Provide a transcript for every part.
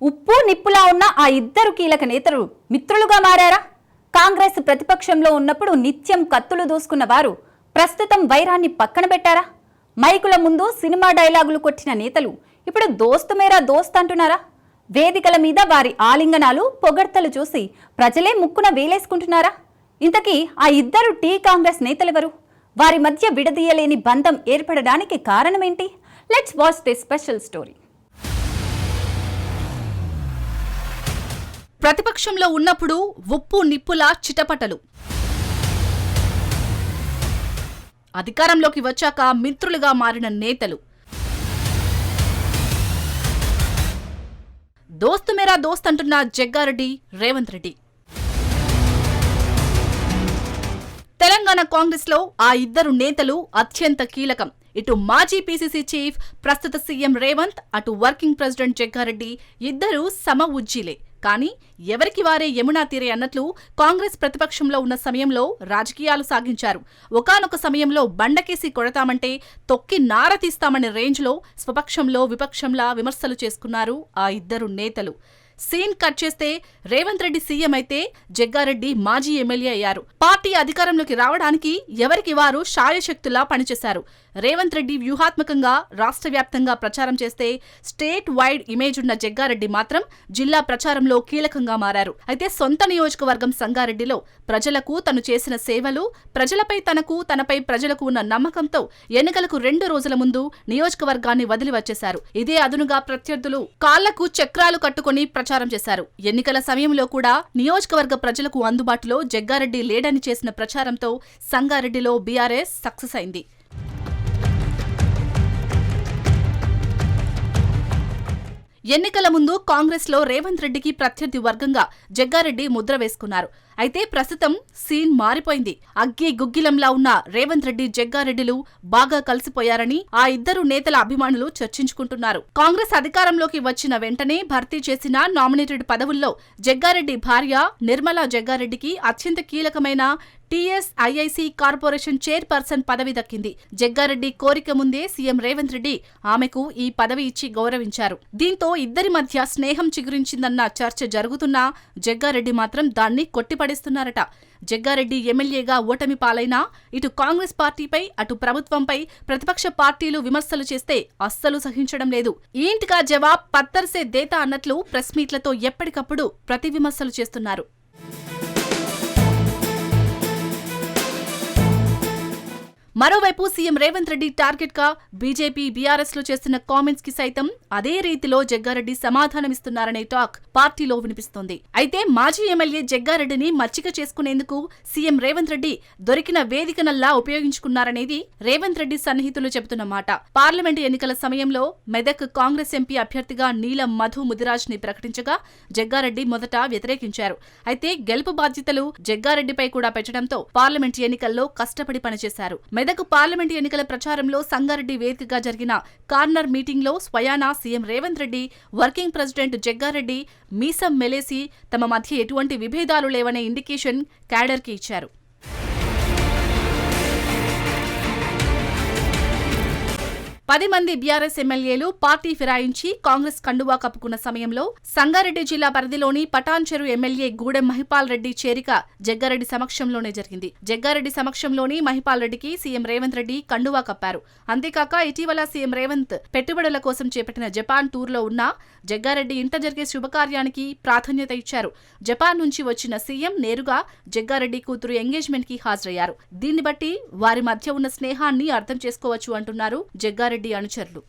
ఉప్పు నిప్పులా ఉన్న ఆ ఇద్దరు కీలక నేతలు మిత్రులుగా మారారా? కాంగ్రెస్ ప్రతిపక్షంలో ఉన్నప్పుడు నిత్యం కత్తులు దూసుకున్న వారు ప్రస్తుతం వైరాన్ని పక్కన పెట్టారా? మైకుల ముందు సినిమా డైలాగులు కొట్టిన నేతలు ఇప్పుడు దోస్తు మేరా దోస్త్ అంటున్నారా? వేదికల మీద వారి ఆలింగనాలు పొగడ్తలు చూసి ప్రజలే ముక్కున వేలేసుకుంటున్నారా? ఇంతకీ ఆ ఇద్దరు కాంగ్రెస్ నేతలెవరు? వారి మధ్య విడదీయలేని బంధం ఏర్పడడానికి కారణమేంటి? Let's watch this special story. ప్రతిపక్షంలో ఉన్నప్పుడు ఉప్పు నిప్పులా చిటపటలు, అధికారంలోకి వచ్చాక మిత్రులుగా మారిన నేతలు. దోస్తు మేరా దోస్త్ అంటున్న జగ్గారెడ్డి, రేవంత్ రెడ్డి. తెలంగాణ కాంగ్రెస్ లో ఆ ఇద్దరు నేతలు అత్యంత కీలకం. ఇటు మాజీ పీసీసీ చీఫ్, ప్రస్తుత సీఎం రేవంత్, అటు వర్కింగ్ ప్రెసిడెంట్ జగ్గారెడ్డి ఇద్దరూ సమ ఉజ్జీలే. కానీ ఎవరికి వారే యమునా తీరే అన్నట్లు కాంగ్రెస్ ప్రతిపక్షంలో ఉన్న సమయంలో రాజకీయాలు సాగించారు. ఒకానొక సమయంలో బండకేసి కొడతామంటే తొక్కి నార తీస్తామనే రేంజ్లో స్వపక్షంలో విపక్షంలా విమర్శలు చేసుకున్నారు ఆ ఇద్దరు నేతలు. సీన్ కట్ చేస్తే రేవంత్ రెడ్డి సీఎం అయితే జగ్గారెడ్డి మాజీ ఎమ్మెల్యే అయ్యారు. పార్టీ అధికారంలోకి రావడానికి ఎవరికి వారు శాయశక్తులా పనిచేశారు. రేవంత్ రెడ్డి వ్యూహాత్మకంగా రాష్ట్ర వ్యాప్తంగా ప్రచారం చేస్తే స్టేట్ వైడ్ ఇమేజ్ ఉన్న జగ్గారెడ్డి మాత్రం జిల్లా ప్రచారంలో కీలకంగా మారారు. అయితే సొంత నియోజకవర్గం సంగారెడ్డిలో ప్రజలకు తను చేసిన సేవలు, ప్రజలపై తనపై ప్రజలకు ఉన్న నమ్మకంతో ఎన్నికలకు 2 రోజుల ముందు నియోజకవర్గాన్ని వదిలి వచ్చేశారు. ఇదే అదునుగా ప్రత్యర్థులు కాళ్లకు చక్రాలు కట్టుకుని ప్రచారం చేశారు. ఎన్నికల సమయంలో కూడా నియోజకవర్గ ప్రజలకు అందుబాటులో జగ్గారెడ్డి లేడని చేసిన ప్రచారంతో సంగారెడ్డిలో బీఆర్ఎస్ సక్సెస్ అయింది. ఎన్నికల ముందు కాంగ్రెస్ లో రేవంత్ రెడ్డికి ప్రత్యర్థి వర్గంగా జగ్గారెడ్డి ముద్ర వేసుకున్నారు. అయితే ప్రస్తుతం సీన్ మారిపోయింది. అగ్గి గుగ్గిలంలా ఉన్న రేవంత్ రెడ్డి, జగ్గారెడ్డిలు బాగా కలిసిపోయారని ఆ ఇద్దరు నేతల అభిమానులు చర్చించుకుంటున్నారు. కాంగ్రెస్ అధికారంలోకి వచ్చిన వెంటనే భర్తీ చేసిన నామినేటెడ్ పదవుల్లో జగ్గారెడ్డి భార్య నిర్మలా జగ్గారెడ్డికి అత్యంత కీలకమైన టీఎస్ఐఐసి కార్పొరేషన్ చైర్పర్సన్ పదవి దక్కింది. జగ్గారెడ్డి కోరిక ముందే సీఎం రేవంత్ రెడ్డి ఆమెకు ఈ పదవి ఇచ్చి గౌరవించారు. దీంతో ఇద్దరి మధ్య స్నేహం చిగురించిందన్న చర్చ జరుగుతున్నా జగ్గారెడ్డి మాత్రం దాన్ని కొట్టిపడేస్తున్నారట. జగ్గారెడ్డి ఎమ్మెల్యేగా ఓటమి పాలైనా ఇటు కాంగ్రెస్ పార్టీపై, అటు ప్రభుత్వంపై ప్రతిపక్ష పార్టీలు విమర్శలు చేస్తే అస్సలు సహించడం లేదు. ఏంటికా జవాబ్ పత్తర్సే దేతా అన్నట్లు ప్రెస్ మీట్లతో ఎప్పటికప్పుడు ప్రతి విమర్శలు చేస్తున్నారు. మరోవైపు సీఎం రేవంత్ రెడ్డి టార్గెట్ గా బీజేపీ, బీఆర్ఎస్ లో చేస్తున్న కామెంట్స్ కి సైతం అదే రీతిలో జగ్గారెడ్డి సమాధానమిస్తున్నారనే టాక్ పార్టీలో వినిపిస్తోంది. అయితే మాజీ ఎమ్మెల్యే జగ్గారెడ్డిని మచ్చిక చేసుకునేందుకు సీఎం రేవంత్ రెడ్డి దొరికిన వేదికనల్లా ఉపయోగించుకున్నారనేది రేవంత్ రెడ్డి సన్నిహితులు చెబుతున్న మాట. పార్లమెంటు ఎన్నికల సమయంలో మెదక్ కాంగ్రెస్ ఎంపీ అభ్యర్థిగా నీలం మధు ముదిరాజ్ ని ప్రకటించగా జగ్గారెడ్డి మొదట వ్యతిరేకించారు. అయితే గెలుపు బాధ్యతలు జగ్గారెడ్డిపై కూడా పెట్టడంతో పార్లమెంటు ఎన్నికల్లో కష్టపడి పనిచేశారు. మెదక్ పార్లమెంటు ఎన్నికల ప్రచారంలో సంగారెడ్డి వేదికగా జరిగిన కార్నర్ మీటింగ్ లో స్వయానా CM Revanth Reddy, working president Jaggareddy మీసం మెలేసి తమ మధ్య ఎటువంటి విభేదాలు లేవనే ఇండికేషన్ క్యాడర్ కి ఇచ్చారు. పది మంది బీఆర్ఎస్ ఎమ్మెల్యేలు పార్టీ ఫిరాయించి కాంగ్రెస్ కండువా కప్పుకున్న సమయంలో సంగారెడ్డి జిల్లా పరిధిలోని పటాన్చెరు ఎమ్మెల్యే గూడెం మహిపాల్ రెడ్డి చేరిక జగ్గారెడ్డి సమక్షంలోనే జరిగింది. జగ్గారెడ్డి సమక్షంలోని మహిపాల్ రెడ్డికి సీఎం రేవంత్ రెడ్డి కండువా కప్పారు. అంతేకాక ఇటీవల సీఎం రేవంత్ పెట్టుబడుల కోసం చేపట్టిన జపాన్ టూర్లో ఉన్న జగ్గారెడ్డి ఇంట జరిగే శుభకార్యానికి ప్రాధాన్యత ఇచ్చారు. జపాన్ నుంచి వచ్చిన సీఎం నేరుగా జగ్గారెడ్డి కూతురు ఎంగేజ్మెంట్ కి హాజరయ్యారు. దీన్ని బట్టి వారి మధ్య ఉన్న స్నేహాన్ని అర్థం చేసుకోవచ్చు అంటున్నారు జగ్గారెడ్డి అనుచరులు.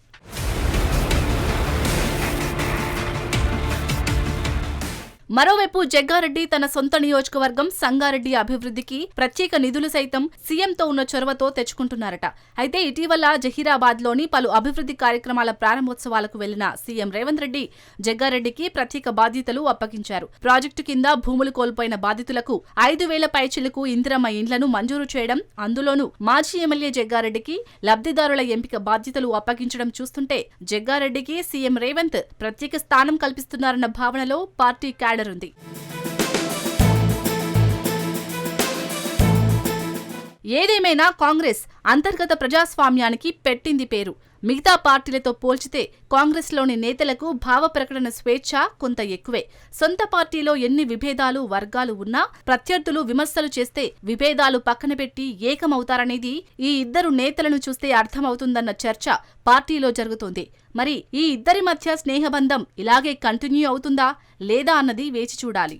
మరోవైపు జగ్గారెడ్డి తన సొంత నియోజకవర్గం సంగారెడ్డి అభివృద్ధికి ప్రత్యేక నిధులు సైతం సీఎంతో ఉన్న చొరవతో తెచ్చుకుంటున్నారట. అయితే ఇటీవల జహీరాబాద్ లోని పలు అభివృద్ధి కార్యక్రమాల ప్రారంభోత్సవాలకు వెళ్లిన సీఎం రేవంత్ రెడ్డి జగ్గారెడ్డికి ప్రత్యేక బాధ్యతలు అప్పగించారు. ప్రాజెక్టు కింద భూములు కోల్పోయిన బాధితులకు 5,000 పైచిలకు ఇందిరమ్మ ఇండ్లను మంజూరు చేయడం, అందులోనూ మాజీ ఎమ్మెల్యే జగ్గారెడ్డికి లబ్ధిదారుల ఎంపిక బాధ్యతలు అప్పగించడం చూస్తుంటే జగ్గారెడ్డికి సీఎం రేవంత్ ప్రత్యేక స్థానం కల్పిస్తున్నారన్న భావనలో పార్టీ క్యాడర్ ఉంది. ఏదేమైనా కాంగ్రెస్ అంతర్గత ప్రజాస్వామ్యానికి పెట్టింది పేరు. మిగతా పార్టీలతో పోల్చితే కాంగ్రెస్లోని నేతలకు భావ ప్రకటన స్వేచ్ఛ కొంత ఎక్కువే. సొంత పార్టీలో ఎన్ని విభేదాలు, వర్గాలు ఉన్నా ప్రత్యర్థులు విమర్శలు చేస్తే విభేదాలు పక్కన పెట్టి ఏకమవుతారనేది ఈ ఇద్దరు నేతలను చూస్తే అర్థమవుతుందన్న చర్చ పార్టీలో జరుగుతోంది. మరి ఈ ఇద్దరి మధ్య స్నేహబంధం ఇలాగే కంటిన్యూ అవుతుందా లేదా అన్నది వేచి చూడాలి.